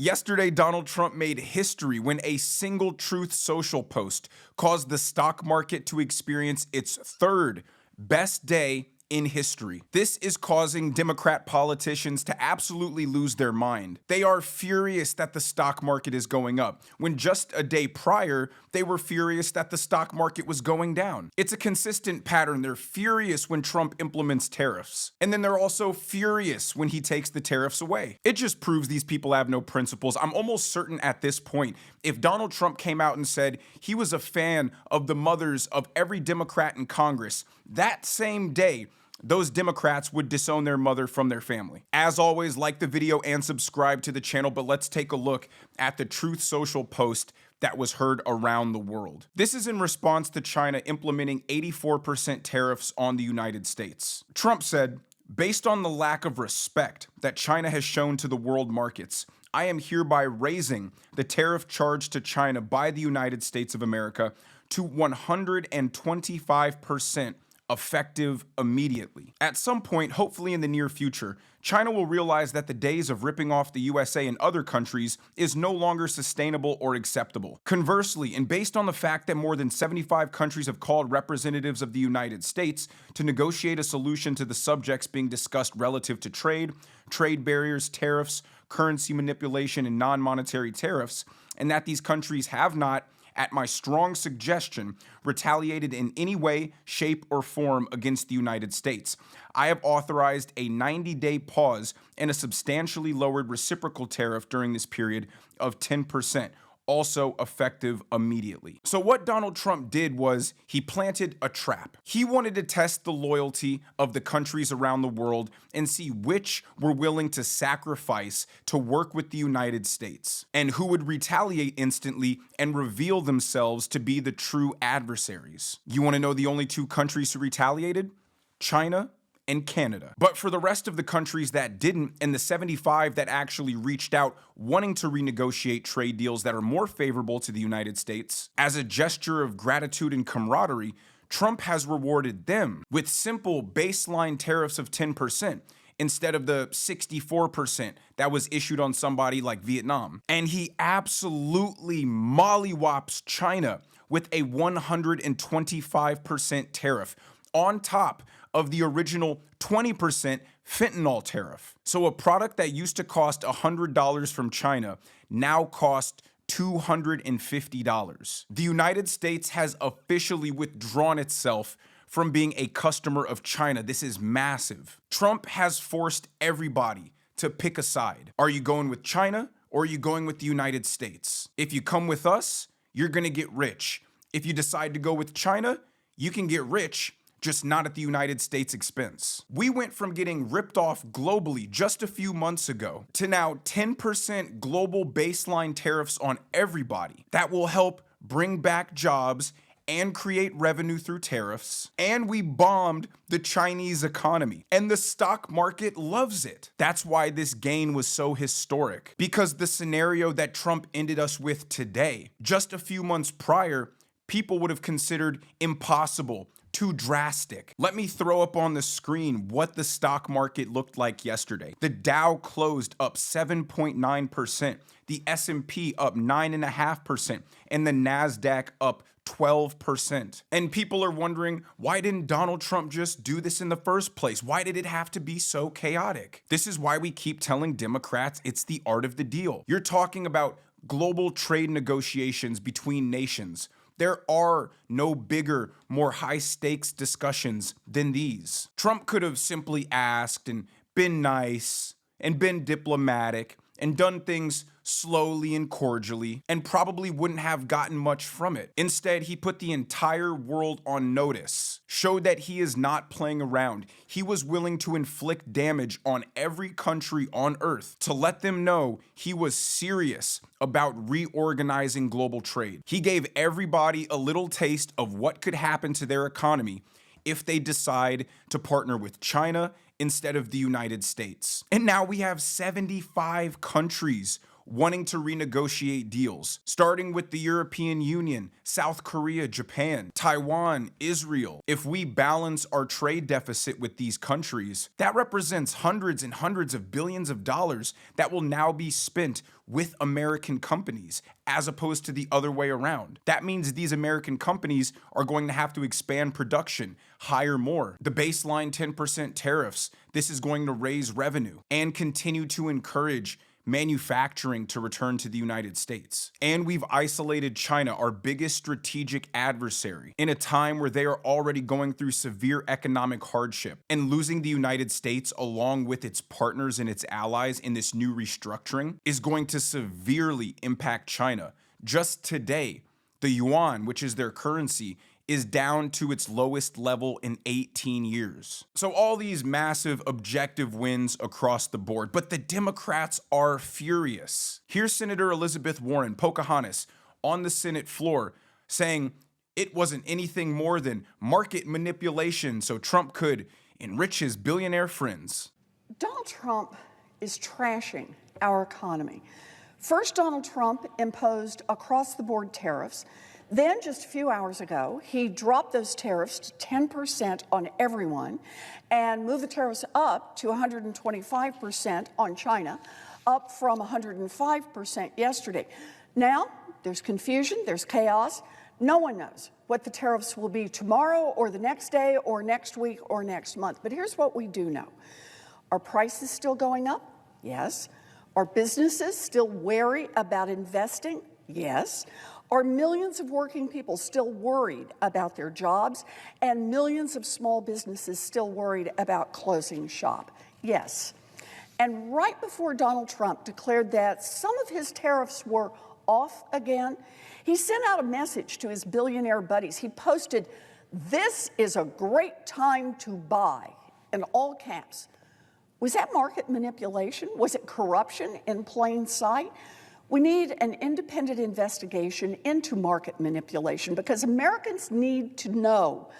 Yesterday, Donald Trump made history when a single Truth Social post caused the stock market to experience its third best day in history. This is causing Democrat politicians to absolutely lose their mind. They are furious that the stock market is going up, when just a day prior, they were furious that the stock market was going down. It's a consistent pattern. They're furious when Trump implements tariffs, and then they're also furious when he takes the tariffs away. It just proves these people have no principles. I'm almost certain at this point, if Donald Trump came out and said he was a fan of the mothers of every Democrat in Congress, that same day, those Democrats would disown their mother from their family. As always, like the video and subscribe to the channel, but let's take a look at the Truth Social post that was heard around the world. This is in response to China implementing 84% tariffs on the United States. Trump said, "Based on the lack of respect that China has shown to the world markets, I am hereby raising the tariff charge to China by the United States of America to 125%. Effective immediately." At some point, hopefully in the near future, China will realize that the days of ripping off the USA and other countries is no longer sustainable or acceptable. Conversely, and based on the fact that more than 75 countries have called representatives of the United States to negotiate a solution to the subjects being discussed relative to trade barriers, tariffs, currency manipulation, and non-monetary tariffs, and that these countries have not, at my strong suggestion, retaliated in any way, shape, or form against the United States, I have authorized a 90-day pause and a substantially lowered reciprocal tariff during this period of 10%. Also effective immediately. So what Donald Trump did was he planted a trap. He wanted to test the loyalty of the countries around the world and see which were willing to sacrifice to work with the United States and who would retaliate instantly and reveal themselves to be the true adversaries. You want to know the only two countries who retaliated? China and Canada. But for the rest of the countries that didn't, and the 75 that actually reached out wanting to renegotiate trade deals that are more favorable to the United States, as a gesture of gratitude and camaraderie, Trump has rewarded them with simple baseline tariffs of 10%. Instead of the 64% that was issued on somebody like Vietnam. And he absolutely mollywops China with a 125% tariff on top of the original 20% fentanyl tariff. So a product that used to cost $100 from China now costs $250. The United States has officially withdrawn itself from being a customer of China. This is massive. Trump has forced everybody to pick a side. Are you going with China or are you going with the United States? If you come with us, you're gonna get rich. If you decide to go with China, you can get rich, just not at the United States' expense. We went from getting ripped off globally just a few months ago to now 10% global baseline tariffs on everybody. That will help bring back jobs and create revenue through tariffs. And we bombed the Chinese economy, and the stock market loves it. That's why this gain was so historic, because the scenario that Trump ended us with today, just a few months prior, people would have considered impossible, too drastic. Let me throw up on the screen what the stock market looked like yesterday. The Dow closed up 7.9%, the S&P up 9.5%, and the NASDAQ up 12%. And people are wondering, why didn't Donald Trump just do this in the first place? Why did it have to be so chaotic? This is why we keep telling Democrats it's the art of the deal. You're talking about global trade negotiations between nations. There are no bigger, more high-stakes discussions than these. Trump could have simply asked and been nice and been diplomatic and done things slowly and cordially and probably wouldn't have gotten much from it. Instead, he put the entire world on notice, showed that he is not playing around. He was willing to inflict damage on every country on earth to let them know he was serious about reorganizing global trade. He gave everybody a little taste of what could happen to their economy if they decide to partner with China instead of the United States. And now we have 75 countries wanting to renegotiate deals, starting with the European Union, South Korea, Japan, Taiwan, Israel. If we balance our trade deficit with these countries, that represents hundreds and hundreds of billions of dollars that will now be spent with American companies, as opposed to the other way around. That means these American companies are going to have to expand production, hire more. The baseline 10% tariffs, this is going to raise revenue and continue to encourage manufacturing to return to the United States. And we've isolated China, our biggest strategic adversary, in a time where they are already going through severe economic hardship. And losing the United States along with its partners and its allies in this new restructuring is going to severely impact China. Just today, the yuan, which is their currency, is down to its lowest level in 18 years. So all these massive objective wins across the board, but the Democrats are furious. Here's Senator Elizabeth Warren, Pocahontas, on the Senate floor saying it wasn't anything more than market manipulation so Trump could enrich his billionaire friends. Donald Trump is trashing our economy. First, Donald Trump imposed across-the-board tariffs. Then, just a few hours ago, he dropped those tariffs to 10% on everyone and moved the tariffs up to 125% on China, up from 105% yesterday. Now, there's confusion, there's chaos. No one knows what the tariffs will be tomorrow or the next day or next week or next month. But here's what we do know. Are prices still going up? Yes. Are businesses still wary about investing? Yes. Are millions of working people still worried about their jobs and millions of small businesses still worried about closing shop? Yes. And right before Donald Trump declared that some of his tariffs were off again, he sent out a message to his billionaire buddies. He posted, "This is a great time to buy," in all caps. Was that market manipulation? Was it corruption in plain sight? We need an independent investigation into market manipulation because Americans need to know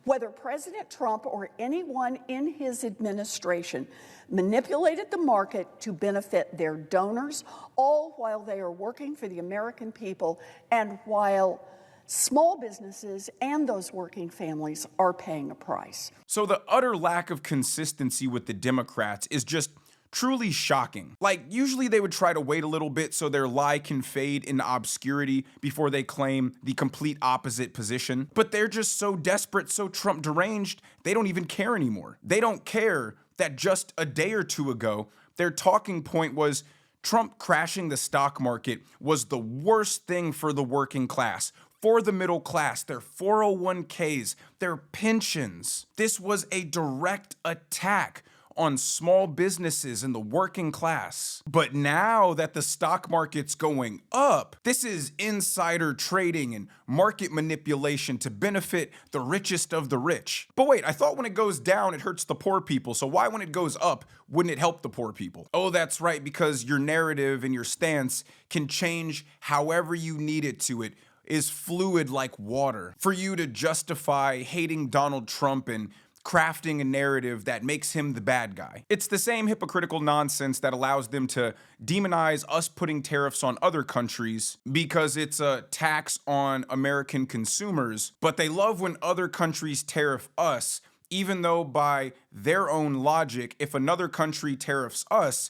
whether President Trump or anyone in his administration manipulated the market to benefit their donors, all while they are working for the American people and while small businesses and those working families are paying a price. So the utter lack of consistency with the Democrats is just truly shocking. Like, usually they would try to wait a little bit so their lie can fade into obscurity before they claim the complete opposite position. But they're just so desperate, so Trump deranged, they don't even care anymore. They don't care that just a day or two ago, their talking point was Trump crashing the stock market was the worst thing for the working class, for the middle class, their 401ks, their pensions. This was a direct attack on small businesses and the working class. But now that the stock market's going up, this is insider trading and market manipulation to benefit the richest of the rich. But wait, I thought when it goes down, it hurts the poor people. So why when it goes up, wouldn't it help the poor people? Oh, that's right, because your narrative and your stance can change however you need it to. It is fluid like water. For you to justify hating Donald Trump and crafting a narrative that makes him the bad guy. It's the same hypocritical nonsense that allows them to demonize us putting tariffs on other countries because it's a tax on American consumers, but they love when other countries tariff us, even though by their own logic, if another country tariffs us,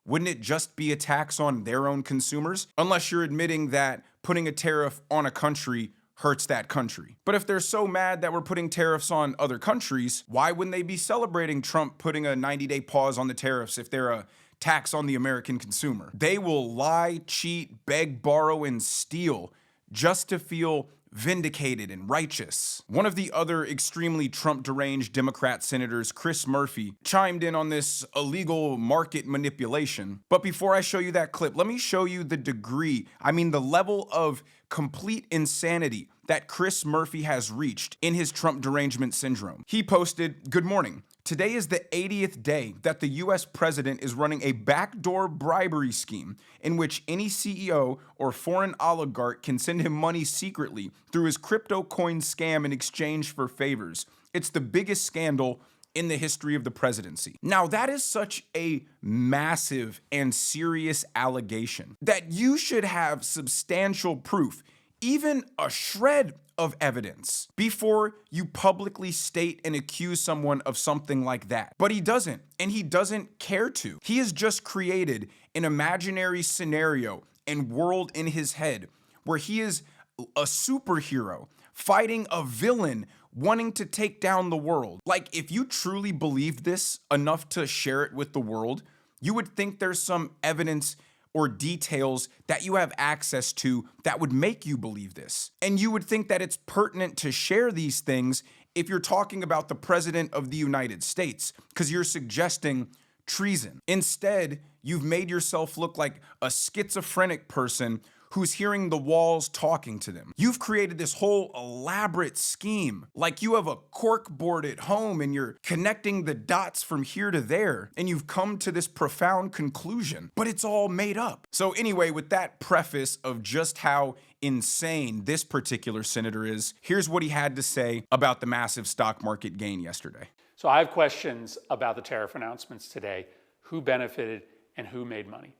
wouldn't it just be a tax on their own consumers? Unless you're admitting that putting a tariff on a country hurts that country. But if they're so mad that we're putting tariffs on other countries, why wouldn't they be celebrating Trump putting a 90-day pause on the tariffs if they're a tax on the American consumer? They will lie, cheat, beg, borrow, and steal just to feel vindicated and righteous. One of the other extremely Trump-deranged Democrat senators, Chris Murphy, chimed in on this illegal market manipulation. But before I show you that clip, let me show you the the level of complete insanity that Chris Murphy has reached in his Trump derangement syndrome. He posted, "Good morning. Today is the 80th day that the US president is running a backdoor bribery scheme in which any CEO or foreign oligarch can send him money secretly through his crypto coin scam in exchange for favors. It's the biggest scandal in the history of the presidency. Now, that is such a massive and serious allegation that you should have substantial proof, even a shred of evidence, before you publicly state and accuse someone of something like that. But he doesn't, and he doesn't care to. He has just created an imaginary scenario and world in his head where he is a superhero fighting a villain wanting to take down the world. Like, if you truly believed this enough to share it with the world, you would think there's some evidence or details that you have access to that would make you believe this. And you would think that it's pertinent to share these things if you're talking about the President of the United States, because you're suggesting treason. Instead, you've made yourself look like a schizophrenic person who's hearing the walls talking to them. You've created this whole elaborate scheme, like you have a cork board at home and you're connecting the dots from here to there, and you've come to this profound conclusion, but it's all made up. So anyway, with that preface of just how insane this particular senator is, here's what he had to say about the massive stock market gain yesterday. So I have questions about the tariff announcements today. Who benefited and who made money?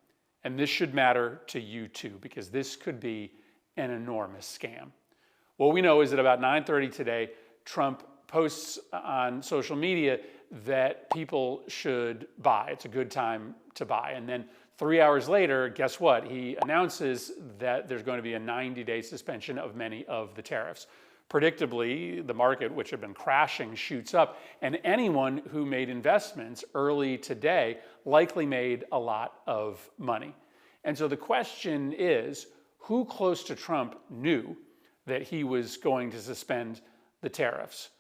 And this should matter to you too, because this could be an enormous scam. What we know is that about 9:30 today, Trump posts on social media that people should buy. It's a good time to buy. And then 3 hours later, guess what? He announces that there's going to be a 90-day suspension of many of the tariffs. Predictably, the market, which had been crashing, shoots up, and anyone who made investments early today likely made a lot of money. And so the question is, who close to Trump knew that he was going to suspend the tariffs?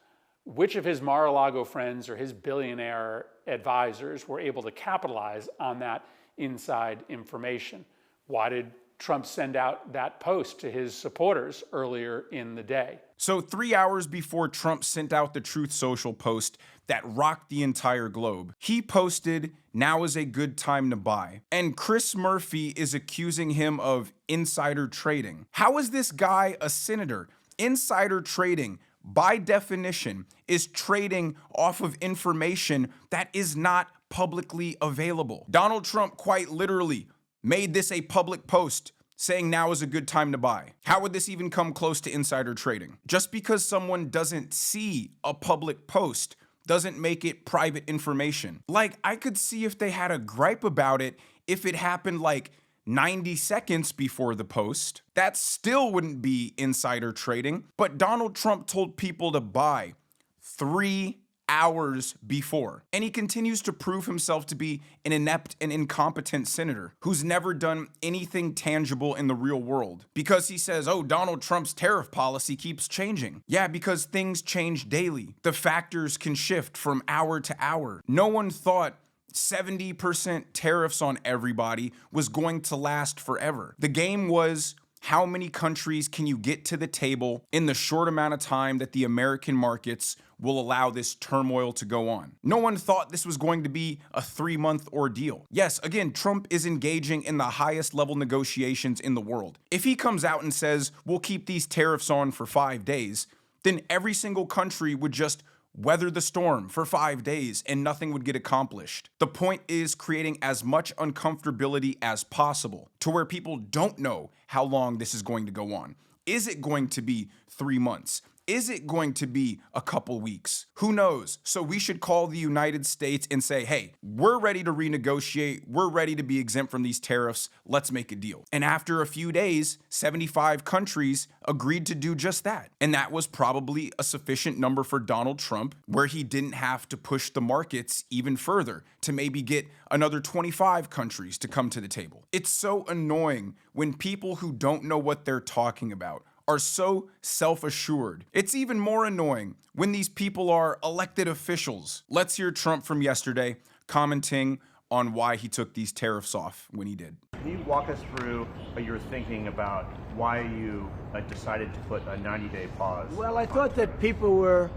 Which of his Mar-a-Lago friends or his billionaire advisors were able to capitalize on that inside information? Why did Trump send out that post to his supporters earlier in the day? So 3 hours before Trump sent out the Truth Social post that rocked the entire globe, he posted, "Now is a good time to buy." And Chris Murphy is accusing him of insider trading. How is this guy a senator? Insider trading, by definition, is trading off of information that is not publicly available. Donald Trump quite literally made this a public post saying now is a good time to buy. How would this even come close to insider trading? Just because someone doesn't see a public post doesn't make it private information. Like, I could see if they had a gripe about it if it happened like 90 seconds before the post. That still wouldn't be insider trading. But Donald Trump told people to buy 3 hours before. And he continues to prove himself to be an inept and incompetent senator who's never done anything tangible in the real world. Because he says, oh, Donald Trump's tariff policy keeps changing. Yeah, because things change daily. The factors can shift from hour to hour. No one thought 70% tariffs on everybody was going to last forever. The game was, how many countries can you get to the table in the short amount of time that the American markets will allow this turmoil to go on? No one thought this was going to be a 3-month ordeal. Yes, again, Trump is engaging in the highest level negotiations in the world. If he comes out and says, we'll keep these tariffs on for 5 days, then every single country would just weather the storm for 5 days and nothing would get accomplished. The point is creating as much uncomfortability as possible to where people don't know how long this is going to go on. Is it going to be 3 months? Is it going to be a couple weeks? Who knows? So we should call the United States and say, hey, we're ready to renegotiate. We're ready to be exempt from these tariffs. Let's make a deal. And after a few days, 75 countries agreed to do just that. And that was probably a sufficient number for Donald Trump, where he didn't have to push the markets even further to maybe get another 25 countries to come to the table. It's so annoying when people who don't know what they're talking about are so self-assured. It's even more annoying when these people are elected officials. Let's hear Trump from yesterday commenting on why he took these tariffs off when he did. Can you walk us through your thinking about why you decided to put a 90-day pause? Well, I thought that people were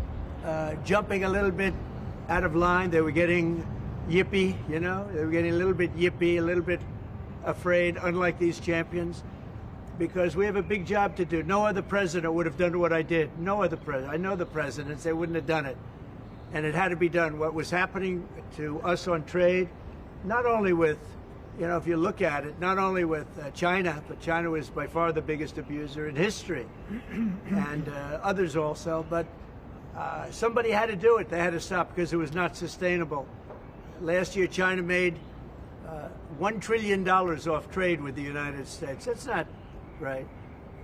jumping a little bit out of line. They were getting yippy, you know? They were getting a little bit yippy, a little bit afraid, unlike these champions. Because we have a big job to do. No other president would have done what I did. No other president. I know the presidents, they wouldn't have done it. and it had to be done. What was happening to us on trade, not only with, if you look at it, not only with China, but China was by far the biggest abuser in history, and others also, but somebody had to do it. They had to stop because it was not sustainable. Last year, China made $1 trillion off trade with the United States. That's not right.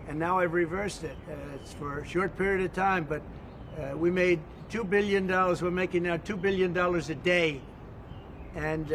And now I've reversed it. It's for a short period of time, but we made $2 billion. We're making now $2 billion a day. And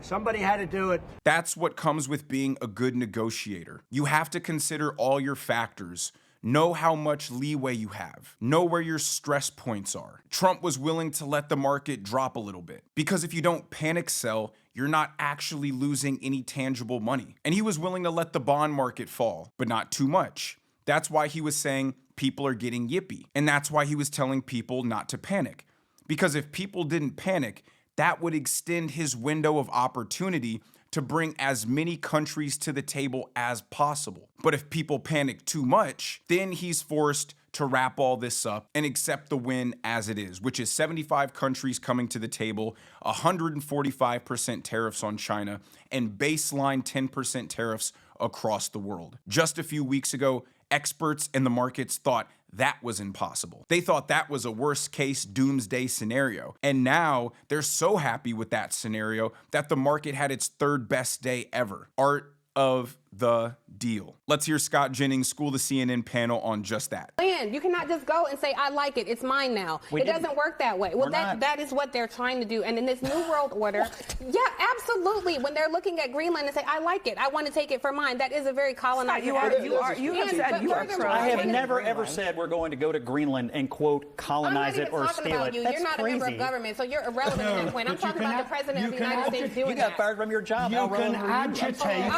somebody had to do it. That's what comes with being a good negotiator. You have to consider all your factors. Know how much leeway you have. Know where your stress points are. Trump was willing to let the market drop a little bit because if you don't panic sell, you're not actually losing any tangible money. And he was willing to let the bond market fall, but not too much. That's why he was saying people are getting yippy. And that's why he was telling people not to panic. Because if people didn't panic, that would extend his window of opportunity to bring as many countries to the table as possible. But if people panic too much, then he's forced to wrap all this up and accept the win as it is, which is 75 countries coming to the table, 145% tariffs on China, and baseline 10% tariffs across the world. Just a few weeks ago, experts in the markets thought that was impossible. They thought that was a worst case doomsday scenario. And now they're so happy with that scenario that the market had its third best day ever. Art of the deal. Let's hear Scott Jennings school the CNN panel on just that. You cannot just go and say, I like it, it's mine now. It doesn't work that way. Well, that is what they're trying to do. And in this new world order, yeah, absolutely. When they're looking at Greenland and say, I like it, I want to take it for mine, that is a very colonized you have said you are pro. I have never ever said we're going to go to Greenland and quote colonize it or steal it. You're not a member of government, so you're irrelevant at that point. I'm talking about the president of the United States doing that. You got fired from your job. You can agitate.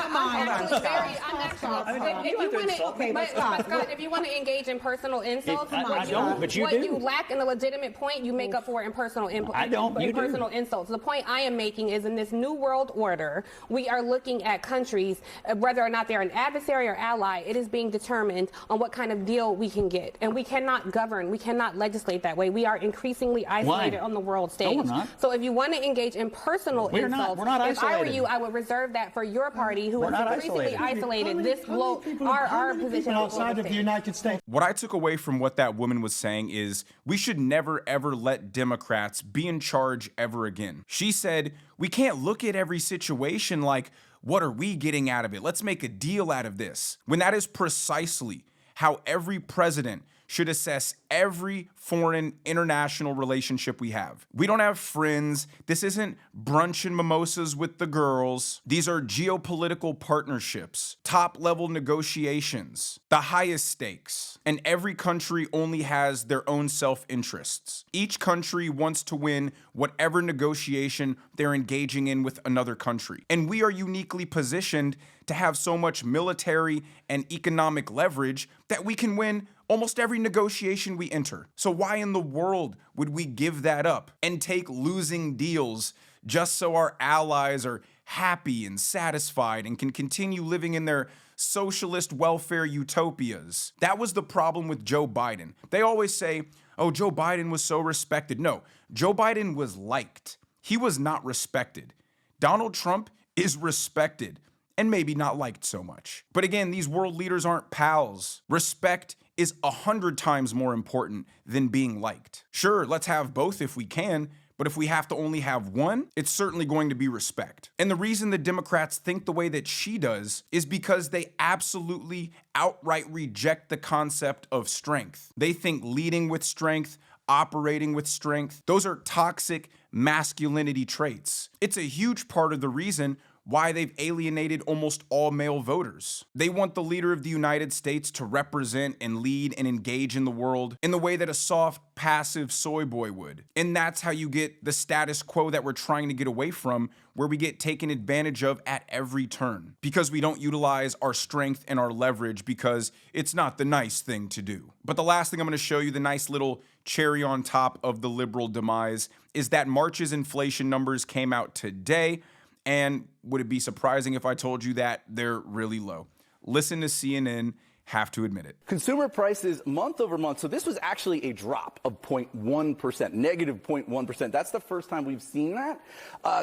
If you want to engage in personal insults, I don't, but you what do. you lack in a legitimate point, you make up for in personal insults. I don't. You personal insults. The point I am making is in this new world order, we are looking at countries, whether or not they're an adversary or ally, it is being determined on what kind of deal we can get. And we cannot govern, we cannot legislate that way. We are increasingly isolated on the world stage. No, we're not. So if you want to engage in personal insults, we're not if I were isolated. you, I would reserve that for your party, who We're is not increasingly isolated. Our position outside of the United States. What I took away from what that woman was saying is we should never ever let Democrats be in charge ever again. She said, we can't look at every situation like, what are we getting out of it? Let's make a deal out of this. When that is precisely how every president should assess every foreign international relationship we have. We don't have friends. This isn't brunch and mimosas with the girls. These are geopolitical partnerships, top-level negotiations, the highest stakes. And every country only has their own self-interests. Each country wants to win whatever negotiation they're engaging in with another country. And we are uniquely positioned to have so much military and economic leverage that we can win almost every negotiation we enter. So why in the world would we give that up and take losing deals just so our allies are happy and satisfied and can continue living in their socialist welfare utopias? That was the problem with Joe Biden. They always say, oh, Joe Biden was so respected. No, Joe Biden was liked. He was not respected. Donald Trump is respected and maybe not liked so much. But again, these world leaders aren't pals. Respect is 100 times more important than being liked. Sure, let's have both if we can, but if we have to only have one, it's certainly going to be respect. And the reason the Democrats think the way that she does is because they absolutely outright reject the concept of strength. They think leading with strength, operating with strength, those are toxic masculinity traits. It's a huge part of the reason why they've alienated almost all male voters. They want the leader of the United States to represent and lead and engage in the world in the way that a soft, passive soy boy would. And that's how you get the status quo that we're trying to get away from, where we get taken advantage of at every turn because we don't utilize our strength and our leverage because it's not the nice thing to do. But the last thing I'm going to show you, the nice little cherry on top of the liberal demise, is that March's inflation numbers came out today. And would it be surprising if I told you that they're really low? Listen to CNN have to admit it. Consumer prices month over month. So this was actually a drop of 0.1%, negative 0.1%. That's the first time we've seen that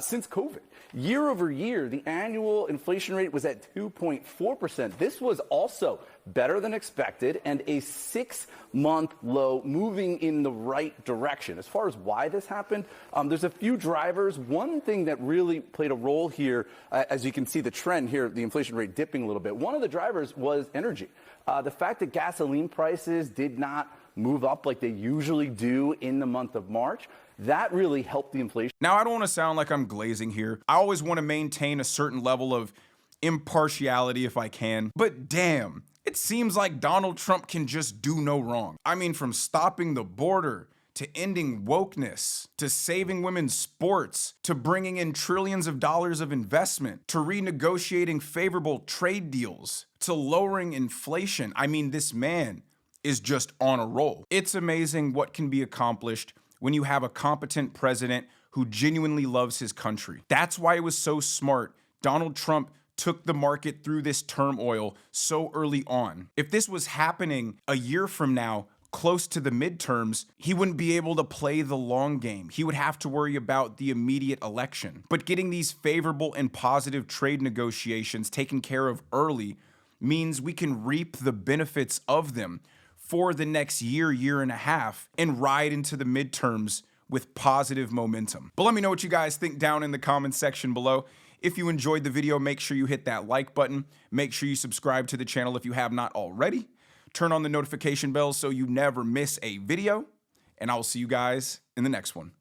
since COVID. Year over year, the annual inflation rate was at 2.4%. This was also better than expected and a 6-month low, moving in the right direction. As far as why this happened, there's a few drivers. One thing that really played a role here, as you can see the trend here, the inflation rate dipping a little bit. One of the drivers was energy. The fact that gasoline prices did not move up like they usually do in the month of March, that really helped the inflation. Now, I don't want to sound like I'm glazing here. I always want to maintain a certain level of impartiality if I can. But damn, it seems like Donald Trump can just do no wrong. I mean, from stopping the border, to ending wokeness, to saving women's sports, to bringing in trillions of dollars of investment, to renegotiating favorable trade deals, to lowering inflation. I mean, this man is just on a roll. It's amazing what can be accomplished when you have a competent president who genuinely loves his country. That's why it was so smart Donald Trump took the market through this turmoil so early on. If this was happening a year from now, close to the midterms, he wouldn't be able to play the long game. He would have to worry about the immediate election. But getting these favorable and positive trade negotiations taken care of early means we can reap the benefits of them for the next year, year and a half, and ride into the midterms with positive momentum. But let me know what you guys think down in the comments section below. If you enjoyed the video, make sure you hit that like button. Make sure you subscribe to the channel if you have not already. Turn on the notification bell so you never miss a video. And I'll see you guys in the next one.